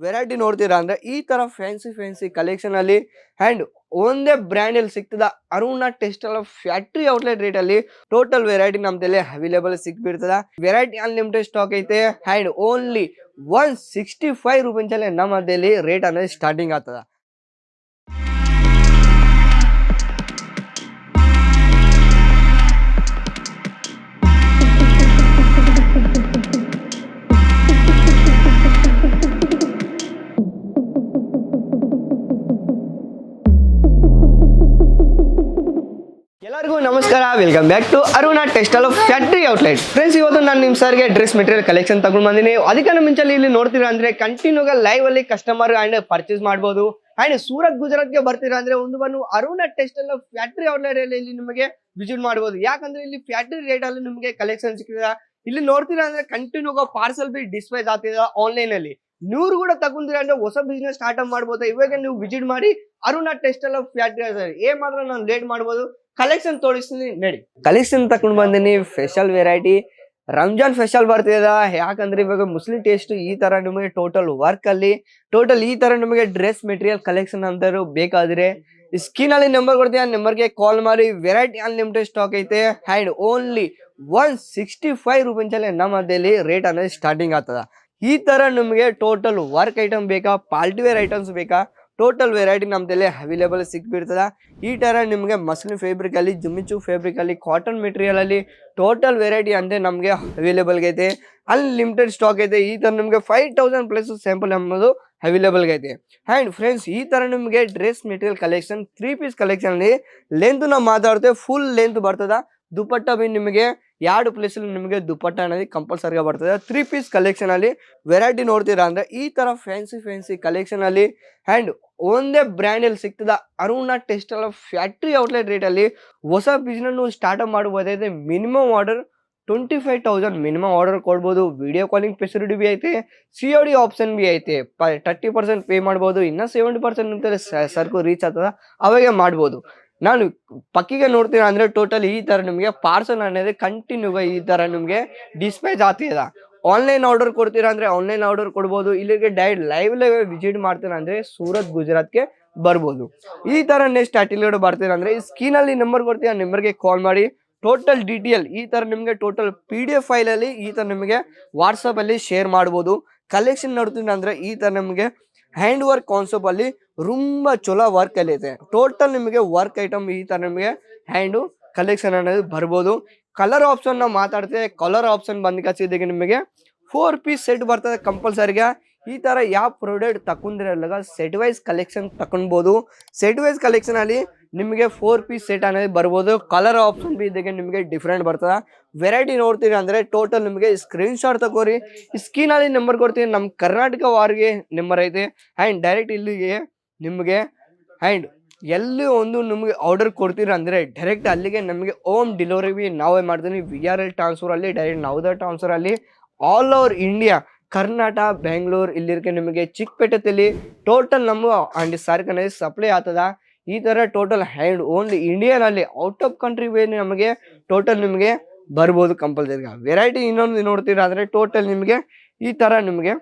Variety ನೋಡ್ತೀರಾ ಅಂದ್ರೆ ಈ ತರ ಫ್ಯಾನ್ಸಿ ಕಲೆಕ್ಷನ್ ಅಲ್ಲಿ ಅಂಡ್ ಒಂದೇ ಬ್ರ್ಯಾಂಡ್ ಅಲ್ಲಿ ಸಿಗ್ತದ Aruna textile factory outlet rate ಅಲ್ಲಿ ಟೋಟಲ್ ವೆರೈಟಿ ನಮ್ದಲ್ಲಿ ಅವೈಲೇಬಲ್ ಸಿಗ್ಬಿಡ್ತದ. ವೆರೈಟಿ ಅನ್ಲಿಮಿಟೆಡ್ ಸ್ಟಾಕ್ ಐತೆ ಅಂಡ್ ಓನ್ಲಿ 165 ರೂಪಾಯಿ ನಮ್ಮಲ್ಲಿ ರೇಟ್ అనేది ಸ್ಟಾರ್ಟಿಂಗ್ ಆಗ್ತದ. ಎಲ್ಲರಿಗೂ ನಮಸ್ಕಾರ, welcome back to Aruna textile factory outlet. Friends, ಇವತ್ತು ನಾನು ನಿಮ್ಮ ಸರ್ಗೆ ಡ್ರೆಸ್ ಮೆಟೀರಿಯಲ್ ಕಲೆಕ್ಷನ್ ತಗೊಂಡು ಬಂದಿನಿ. ಅದಕ್ಕೆ ಮುಂಚೆ ಇಲ್ಲಿ ನೋಡ್ತೀರಾ ಅಂದ್ರೆ ಕಂಟಿನ್ಯೂಗ ಲೈವ್ ಅಲ್ಲಿ ಕಸ್ಟಮರ್ ಅಂಡ್ ಪರ್ಚೇಸ್ ಮಾಡಬಹುದು. ಅಂಡ್ ಸೂರತ್ ಗುಜರಾತ್ಗೆ ಬರ್ತೀರಾ ಅಂದ್ರೆ ಒಂದು ಅರುಣ ಟೆಕ್ಸ್ಟೈಲ್ ಫ್ಯಾಕ್ಟರಿ ಔಟ್ಲೆಟ್ ಅಲ್ಲಿ ಇಲ್ಲಿ ನಿಮಗೆ ವಿಸಿಟ್ ಮಾಡಬಹುದು. ಯಾಕಂದ್ರೆ ಇಲ್ಲಿ ಫ್ಯಾಕ್ಟರಿ ರೇಟ್ ಅಲ್ಲಿ ನಿಮಗೆ ಕಲೆಕ್ಷನ್ ಸಿಗ್ತದೆ. ಇಲ್ಲಿ ನೋಡ್ತೀರಾ ಅಂದ್ರೆ ಕಂಟಿನ್ಯೂಗ ಪಾರ್ಸಲ್ ಬಿ ಡಿಸ್ಪ್ಯಾಚ್ ಆಗ್ತಿದೆ ಆನ್ಲೈನ್ ಅಲ್ಲಿ. ನೀವು ಕೂಡ ತಗೊಂತೀರಾ ಅಂದ್ರೆ ಹೊಸ ಬಿಸ್ನೆಸ್ ಸ್ಟಾರ್ಟ್ ಅಪ್ ಮಾಡಬಹುದು. ಇವಾಗ ನೀವು ವಿಸಿಟ್ ಮಾಡಿ ಅರುಣ ಟೆಕ್ಸ್ಟೈಲ್ ಫ್ಯಾಕ್ಟರಿ. ಏನ್ ಮಾತ್ರ ನಾನು ಲೇಟ್ ಮಾಡಬಹುದು, ಕಲೆಕ್ಷನ್ ತೋರಿಸ್ತೀನಿ ನಡಿ. ಕಲೆಕ್ಷನ್ ತಗೊಂಡ್ ಬಂದಿನಿ ಸ್ಪೆಷಲ್ ವೆರೈಟಿ. ರಂಜಾನ್ ಸ್ಪೆಷಲ್ ಬರ್ತಿದ. ಯಾಕಂದ್ರೆ ಇವಾಗ ಮುಸ್ಲಿಂ ಟೇಸ್ಟ್ ಈ ತರ ನಿಮಗೆ ಟೋಟಲ್ ವರ್ಕ್ ಅಲ್ಲಿ ಈ ತರ ನಿಮಗೆ ಡ್ರೆಸ್ ಮೆಟೀರಿಯಲ್ ಕಲೆಕ್ಷನ್ ಅಂತ ಬೇಕಾದ್ರೆ ಸ್ಕ್ರೀನ್ ಅಲ್ಲಿ ನಂಬರ್ ಕೊಡ್ತೀವಿ, ಆ ನಂಬರ್ಗೆ ಕಾಲ್ ಮಾಡಿ. ವೆರೈಟಿ ಅನ್ಲಿಮಿಟೆಡ್ ಸ್ಟಾಕ್ ಐತೆ ಅಂಡ್ ಓನ್ಲಿ 165 ರೂಪಾಯಿ ನಮ್ಮಲ್ಲಿ ರೇಟ್ అనేది ಸ್ಟಾರ್ಟಿಂಗ್ ಆಗ್ತದ. ಈ ತರ ನಿಮಗೆ ಟೋಟಲ್ ವರ್ಕ್ ಐಟಮ್ ಬೇಕಾ, ಪಾರ್ಟಿ ವೇರ್ ಐಟಮ್ಸ್ ಬೇಕಾ, ಟೋಟಲ್ ವೆರೈಟಿ ನಮ್ದಲ್ಲಿ ಅವೈಲೇಬಲ್ ಸಿಗ್ಬಿಡ್ತದ. ಈ ತರ ನಿಮಗೆ ಮಸ್ಲಿನ್ ಫ್ಯಾಬ್ರಿಕ್ ಅಲ್ಲಿ, ಜುಮಿಚು ಫ್ಯಾಬ್ರಿಕ್ ಅಲ್ಲಿ, ಕಾಟನ್ ಮೆಟೀರಿಯಲ್ ಅಲ್ಲಿ ಟೋಟಲ್ ವೆರೈಟಿ ಅಂದ್ರೆ ನಮಗೆ ಅವೈಲೇಬಲ್ ಐತೆ. ಅನ್ಲಿಮಿಟೆಡ್ ಸ್ಟಾಕ್ ಐತೆ. ಈ ತರ ನಿಮಗೆ 5000 ಪ್ಲಸ್ ಸ್ಯಾಂಪಲ್ ಎಂಬುದು ಅವೈಲೇಬಲ್ ಐತೆ. ಅಂಡ್ ಫ್ರೆಂಡ್ಸ್, ಈ ತರ ನಿಮಗೆ dress material collection 3 piece collection ಅಲ್ಲಿ ಲೆಂತ್ ನಾವು ಮಾತಾಡ್ತೇವೆ, ಫುಲ್ ಲೆಂತ್ ಬರ್ತದ. ದುಪಟ್ಟ ಬಿ ನಿಮಗೆ 2 ಪ್ಲೇಸ್ ಅಲ್ಲಿ ನಿಮಗೆ ದುಪಟ್ಟ అనేది ಕಂಪಲ್ಸರಿ ಬರ್ತದೆ. 3 ಪೀಸ್ ಕಲೆಕ್ಷನ್ ಅಲ್ಲಿ ವೆರೈಟಿ ನೋಡ್ತೀರಾ ಅಂದ್ರೆ ಈ ತರ ಫ್ಯಾನ್ಸಿ ಕಲೆಕ್ಷನ್ ಅಲ್ಲಿ ಅಂಡ್ ಒಂದೇ ಬ್ರ್ಯಾಂಡ್ ಅಲ್ಲಿ ಸಿಗ್ತದ Aruna textile factory outlet rate ಅಲ್ಲಿ. ಹೊಸ ಬಿಸ್ನೆಸ್ ಸ್ಟಾರ್ಟ್ ಅಪ್ ಮಾಡಬಹುದೈತೆ. ಮಿನಿಮಮ್ ಆರ್ಡರ್ 25,000 ಮಿನಿಮಮ್ ಆರ್ಡರ್ ಕೊಡ್ಬೋದು. ವಿಡಿಯೋ ಕಾಲಿಂಗ್ ಫೆಸಿಲಿಟಿ ಬಿ ಐತೆ, COD ಆಪ್ಷನ್ ಬಿ ಐತೆ. 30% ಪೇ ಮಾಡ್ಬೋದು. ಇನ್ನ 70% ಸರ್ಕು ರೀಚ್ ಆಗ್ತದ, ಅವಾಗೆ ಮಾಡ್ಬೋದು. ನಾನು ಪಕ್ಕಿಗೆ ನೋಡ್ತೀರಾ ಅಂದ್ರೆ ಟೋಟಲ್ ಈ ತರ ನಿಮಗೆ ಪಾರ್ಸಲ್ అనేది ಕಂಟಿನ್ಯೂ ಈ ತರ ನಿಮಗೆ ಡಿಸ್ಪ್ಯಾಚ್ ಆಗ್ತಿದ. ಆನ್ಲೈನ್ ಆರ್ಡರ್ ಕೊಡ್ತೀರಾ ಅಂದ್ರೆ ಆನ್ಲೈನ್ ಆರ್ಡರ್ ಕೊಡ್ಬೋದು. ಇಲ್ಲಿಗೆ ಡೈರೆಕ್ಟ್ ಲೈವ್ ವಿಸಿಟ್ ಮಾಡ್ತೀರಾ ಅಂದ್ರೆ ಸೂರತ್ ಗುಜರಾತ್ಗೆ ಬರ್ಬೋದು. ಈ ತರ ನೆಕ್ಸ್ಟ್ ಅಟಿಲ್ಯೂಡ್ ಬರ್ತೀರಾ ಅಂದ್ರೆ ಈ ಸ್ಕ್ರೀನ್ ಅಲ್ಲಿ ನಂಬರ್ ಕೊಡ್ತೀರಾ, ಆ ನಂಬರ್ಗೆ ಕಾಲ್ ಮಾಡಿ. ಟೋಟಲ್ ಡೀಟೇಲ್ ಈ ತರ ನಿಮಗೆ ಟೋಟಲ್ PDF ಫೈಲ್ ಅಲ್ಲಿ ಈ ತರ ನಿಮಗೆ ವಾಟ್ಸಪ್ ಅಲ್ಲಿ ಶೇರ್ ಮಾಡ್ಬೋದು. ಕಲೆಕ್ಷನ್ ನೋಡ್ತೀನಿ ಅಂದ್ರೆ ಈ ತರ ನಿಮಗೆ ಹ್ಯಾಂಡ್ ವರ್ಕ್ ಕಾನ್ಸೆಪ್ಟ್ ಅಲ್ಲಿ ತುಂಬಾ ಚಲೋ ವರ್ಕ್ ಅಲ್ಲಿ ಇದೆ. ಟೋಟಲ್ ನಿಮಗೆ ವರ್ಕ್ ಐಟಮ್ ಈ ತರ ನಿಮಗೆ ಹ್ಯಾಂಡ್ ಕಲೆಕ್ಷನ್ అనేది ಬರ್ಬೋದು. ಕಲರ್ ಆಪ್ಷನ್ ನಾವು ಮಾತಾಡ್ತೇವೆ. ಕಲರ್ ಆಪ್ಷನ್ ಬಂದ್ಕಸಿದಿಗೆ ನಿಮಗೆ 4 ಪೀಸ್ ಸೆಟ್ ಬರ್ತದೆ ಕಂಪಲ್ಸರಿಗ. ಈ ತರ ಯಾವ ಪ್ರಾಡಕ್ಟ್ ತಗೊಂಡಿರಲ್ಲ ಸೆಟ್ ವೈಸ್ ಕಲೆಕ್ಷನ್ ತಕೊಳ್ಬಹುದು. ಸೆಟ್ ವೈಸ್ ಕಲೆಕ್ಷನ್ ಅಲ್ಲಿ ನಿಮಗೆ 4 ಪೀಸ್ ಸೆಟ್ అనేది ಬರ್ಬೋದು. ಕಲರ್ ಆಪ್ಷನ್ ಬಿ ಇದಕ್ಕೆ ನಿಮಗೆ ಡಿಫ್ರೆಂಟ್ ಬರ್ತದ. ವೆರೈಟಿ ನೋಡ್ತೀರಾ ಅಂದ್ರೆ ಟೋಟಲ್ ನಿಮಗೆ ಸ್ಕ್ರೀನ್ ಶಾಟ್ ತಗೋರಿ. ಸ್ಕ್ರೀನ್ ಅಲ್ಲಿ ನಂಬರ್ ಕೊಡ್ತೀವಿ, ನಮ್ಮ ಕರ್ನಾಟಕ ವಾರ್ಗೆ ನಂಬರ್ ಐತೆ. ಅಂಡ್ ಡೈರೆಕ್ಟ್ ಇಲ್ಲಿಗೆ ನಿಮಗೆ ಅಂಡ್ ಎಲ್ಲಿ ಒಂದು ನಿಮಗೆ ಆರ್ಡರ್ ಕೊಡ್ತೀರಾ ಅಂದ್ರೆ ಡೈರೆಕ್ಟ್ ಅಲ್ಲಿಗೆ ನಮಗೆ ಹೋಮ್ ಡೆಲಿವರಿ ಬಿ ನಾವೇ ಮಾಡ್ತೀನಿ. VRL ಟ್ರಾನ್ಸ್ಫರ್ ಅಲ್ಲಿ ಡೈರೆಕ್ಟ್ ನಾವುದೇ ಟ್ರಾನ್ಸ್ಫರ್ ಅಲ್ಲಿ all over India, Karnataka, Bengaluru ಇಲ್ಲಿರ್ಕೆ ನಿಮಗೆ ಚಿಕ್ಕಪೇಟೆಯಲ್ಲಿ ಟೋಟಲ್ ನಮ್ಮ ಅಂಡ್ ಸರ್ಕ್ అనేది ಸಪ್ಲೈ ಆಗ್ತದ. ಈ ತರ ಟೋಟಲ್ ಹ್ಯಾಂಡ್ ಓನ್ಲಿ ಇಂಡಿಯನ್ ಅಲ್ಲಿ ಔಟ್ ಆಫ್ ಕಂಟ್ರಿ ನಮಗೆ ಟೋಟಲ್ ನಿಮಗೆ ಬರ್ಬೋದು ಕಂಪಲ್ಸರಿ. ವೆರೈಟಿ ಇನ್ನೊಂದು ನೋಡ್ತೀರಾ ಅಂದ್ರೆ ಟೋಟಲ್ ನಿಮಗೆ ಈ ತರ ನಿಮಗೆ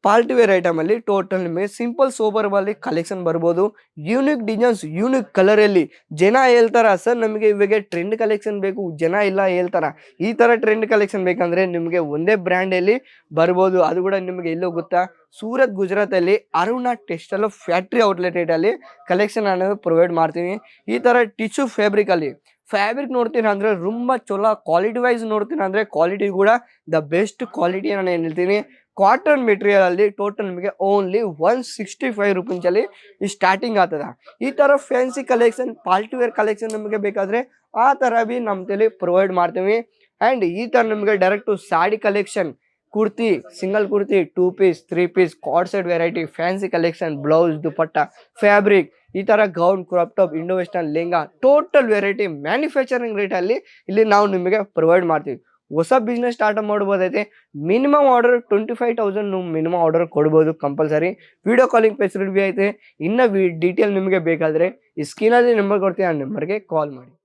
ಪಾರ್ಟಿ ವೇರ್ ಐಟಮ್ ಅಲ್ಲಿ ಟೋಟಲ್ ನಿಮಗೆ ಸಿಂಪಲ್ ಸೋಬರ್ ಅಲ್ಲಿ ಕಲೆಕ್ಷನ್ ಬರ್ಬೋದು. ಯೂನಿಕ್ ಡಿಸೈನ್ಸ್, ಯೂನಿಕ್ ಕಲರ್ ಅಲ್ಲಿ. ಜನ ಹೇಳ್ತಾರ ಸರ್ ನಮಗೆ ಇವಾಗ ಟ್ರೆಂಡ್ ಕಲೆಕ್ಷನ್ ಬೇಕು, ಜನ ಇಲ್ಲ ಹೇಳ್ತಾರ. ಈ ತರ ಟ್ರೆಂಡ್ ಕಲೆಕ್ಷನ್ ಬೇಕಂದ್ರೆ ನಿಮಗೆ ಒಂದೇ ಬ್ರ್ಯಾಂಡ್ ಅಲ್ಲಿ ಬರ್ಬೋದು. ಅದು ಕೂಡ ನಿಮಗೆ ಎಲ್ಲೋ ಗೊತ್ತಾ, ಸೂರತ್ ಗುಜರಾತ್ ಅಲ್ಲಿ Aruna textile factory outlet rate ಅಲ್ಲಿ ಕಲೆಕ್ಷನ್ ಅನ್ನೋದು ಪ್ರೊವೈಡ್ ಮಾಡ್ತೀವಿ. ಈ ತರ ಟಿಶ್ಯೂ ಫ್ಯಾಬ್ರಿಕ್ ಅಲ್ಲಿ ಫ್ಯಾಬ್ರಿಕ್ ನೋಡ್ತೀನಿ ಅಂದ್ರೆ ತುಂಬಾ ಚಲೋ ಕ್ವಾಲಿಟಿ ವೈಸ್ ನೋಡ್ತೀನಿ ಅಂದ್ರೆ ಕ್ವಾಲಿಟಿ ಕೂಡ ದ ಬೆಸ್ಟ್ ಕ್ವಾಲಿಟಿ ನಾನು ಹೇಳ್ತೀನಿ. ಕಾಟನ್ ಮೆಟೀರಿಯಲ್ ಅಲ್ಲಿ ಟೋಟಲ್ ನಿಮಗೆ ಓನ್ಲಿ 165 ರೂಪೀಸ್ ಅಲ್ಲಿ ಸ್ಟಾರ್ಟಿಂಗ್ ಆಗ್ತದ. ಈ ತರ fancy collection, party wear collection ನಿಮಗೆ ಬೇಕಾದ್ರೆ ಆ ತರ ಬಿ ನಮ್ಮ ತಲೆ ಪ್ರೊವೈಡ್ ಮಾಡ್ತೀವಿ. ಅಂಡ್ ಈ ತರ ನಿಮಗೆ direct sari collection, kurti, single kurti, 2 piece, 3 piece, cord set variety, fancy collection, blouse, dupatta, fabric, ಈ ತರ gown, crop top, Indo western lehenga total variety manufacturing rate ಅಲ್ಲಿ ಇಲ್ಲಿ ನಾವು ನಿಮಗೆ ಪ್ರೊವೈಡ್ ಮಾಡ್ತೀವಿ. ಹೊಸ ಬಿಸ್ನೆಸ್ ಸ್ಟಾರ್ಟ್ ಮಾಡ್ಬೋದೈತೆ. ಮಿನಿಮಮ್ ಆರ್ಡರ್ 25,000 ಮಿನಿಮಮ್ ಆರ್ಡರ್ ಕೊಡ್ಬೋದು ಕಂಪಲ್ಸರಿ. ವಿಡಿಯೋ ಕಾಲಿಂಗ್ ಫೆಸಿಲಿಟಿ ಐತೆ. ಇನ್ನ ಡೀಟೇಲ್ ನಿಮಗೆ ಬೇಕಾದ್ರೆ ಈ ಸ್ಕ್ರೀನ್ ಅಲ್ಲಿ ನಂಬರ್ ಕೊಡ್ತೀವಿ, ಆ ನಂಬರ್ಗೆ ಕಾಲ್ ಮಾಡಿ.